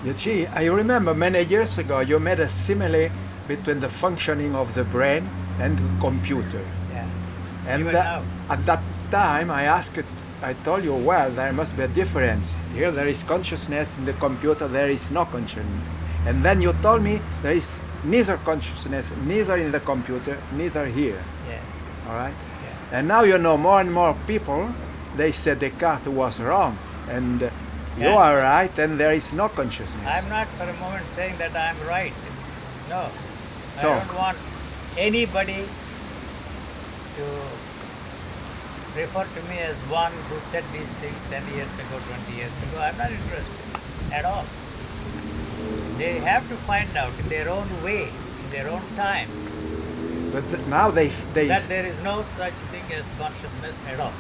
You see, I remember many years ago you made a simile between the functioning of the brain and the computer. Yeah. And Even now. at that time I told you, well, there must be a difference. Here there is consciousness, in the computer there is no consciousness. And then you told me there is neither consciousness, neither in the computer, neither here. Yeah. All right? Yeah. And now you know more and more people, they said Descartes was wrong. And you Yeah. are right, and there is no consciousness. I'm not for a moment saying that I'm right. No. So- I don't want anybody to refer to me as one who said these things 10 years ago, 20 years ago. I'm not interested at all. They have to find out in their own way, in their own time, But now they that there is no such thing as consciousness at all.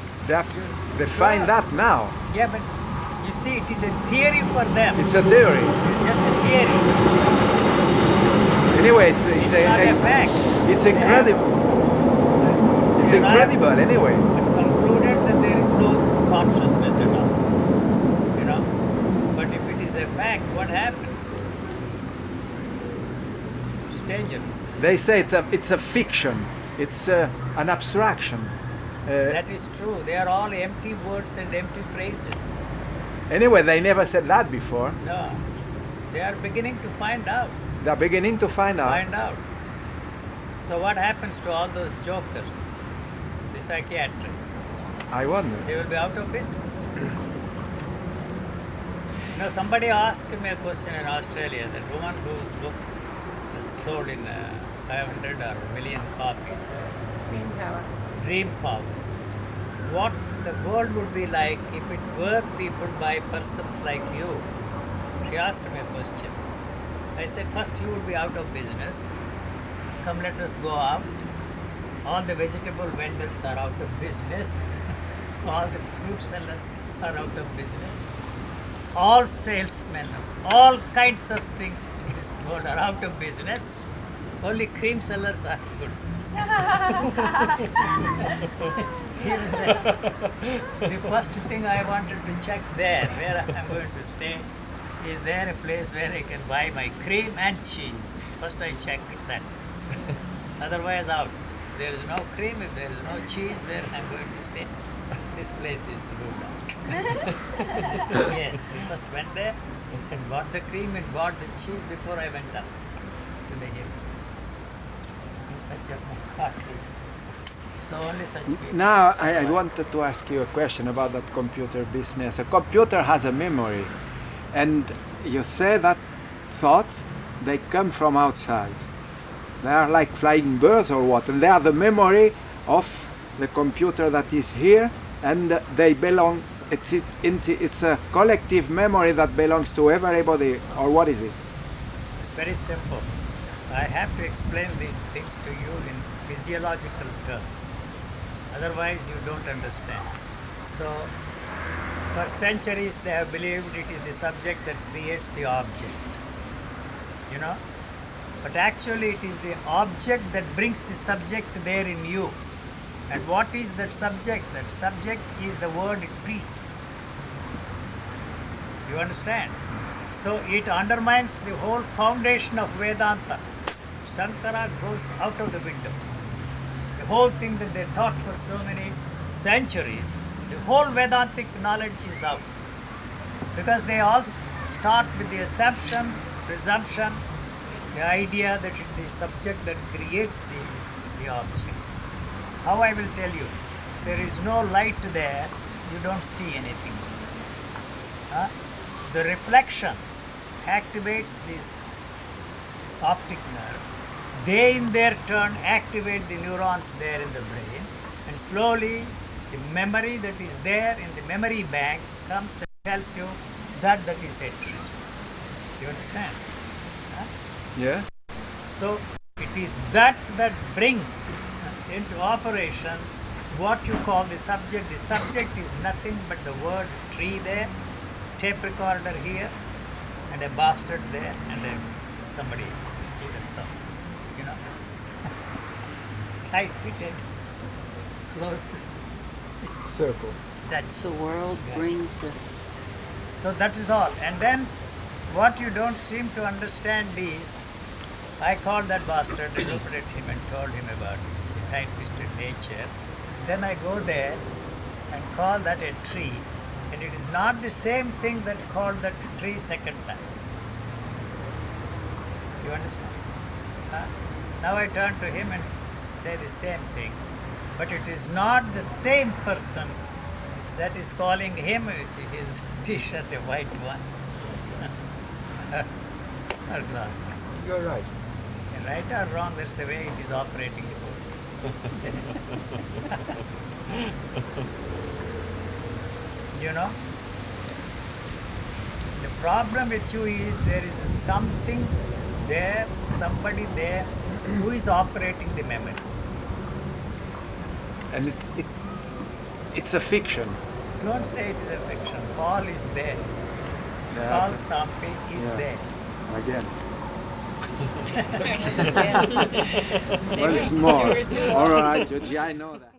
they find that now. Yeah, but you see, it is a theory for them. It's a theory. It's just a theory. Anyway, It's not a fact. it's They have- incredible. It's See, and I have incredible anyway. concluded that there is no consciousness at all. You know? But if it is a fact, what happens? It's dangerous. They say it's a fiction. It's an abstraction. That is true. They are all empty words and empty phrases. Anyway, they never said that before. No. They are beginning to find out. They're beginning to find out. Find out. So what happens to all those jokers, the psychiatrists? I wonder. They will be out of business. Somebody asked me a question in Australia, that woman whose book is sold in 500 or a million copies, Green power. Dream Power. What the world would be like if it were people by persons like you? She asked me a question. I said, first you would be out of business. Come, let us go out. All the vegetable vendors are out of business. All the fruit sellers are out of business. All salesmen, all kinds of things in this world are out of business. Only cream sellers are good. Even that, the first thing I wanted to check there, where I am going to stay, is there a place where I can buy my cream and cheese? First I checked that. Otherwise out. There is no cream, if there is no cheese, where I am going to stay? This place is ruled out. So yes, we first went there and bought the cream and bought the cheese before I went up to the hill. In such a cottage. So only such people. Now, I wanted to ask you a question about that computer business. A computer has a memory, and you say that thoughts, they come from outside. They are like flying birds or what, and they are the memory of the computer that is here, and they belong, it's a collective memory that belongs to everybody, or what is it? It's very simple. I have to explain these things to you in physiological terms. Otherwise, you don't understand. So, for centuries, they have believed it is the subject that creates the object. You know? But actually, it is the object that brings the subject there in you. And what is that subject? That subject is the word tree. You understand? So it undermines the whole foundation of Vedanta. Shankara goes out of the window. The whole thing that they taught for so many centuries, the whole Vedantic knowledge is out. Because they all start with the assumption, presumption, the idea that it is the subject that creates the object. How I will tell you, there is no light there, you don't see anything. The reflection activates this optic nerve. They in their turn activate the neurons there in the brain, and slowly the memory that is there in the memory bank comes and tells you that is a tree. You understand? Yeah. So it is that brings into operation what you call the subject. The subject is nothing but the word tree there, tape recorder here, and a bastard there, and somebody else. You see that song, you know? Tight fitted, close, Circle. touch. The world Yeah. brings the So that is all. And then what you don't seem to understand is, I called that bastard and looked at him and told him about his tight-twisted nature. Then I go there and call that a tree, and it is not the same thing that called that tree second time. You understand? Now I turn to him and say the same thing, but it is not the same person that is calling him. You see his t-shirt a white one, or glasses. You're right. Right or wrong, that's the way it is operating the boat. You know? The problem with you is there is something there, somebody there who is operating the memory. And it's a fiction. Don't say it is a fiction. Paul is there. Yeah. Paul Sampi is Yeah. there. Again. Once more. All right, Georgie, I know that.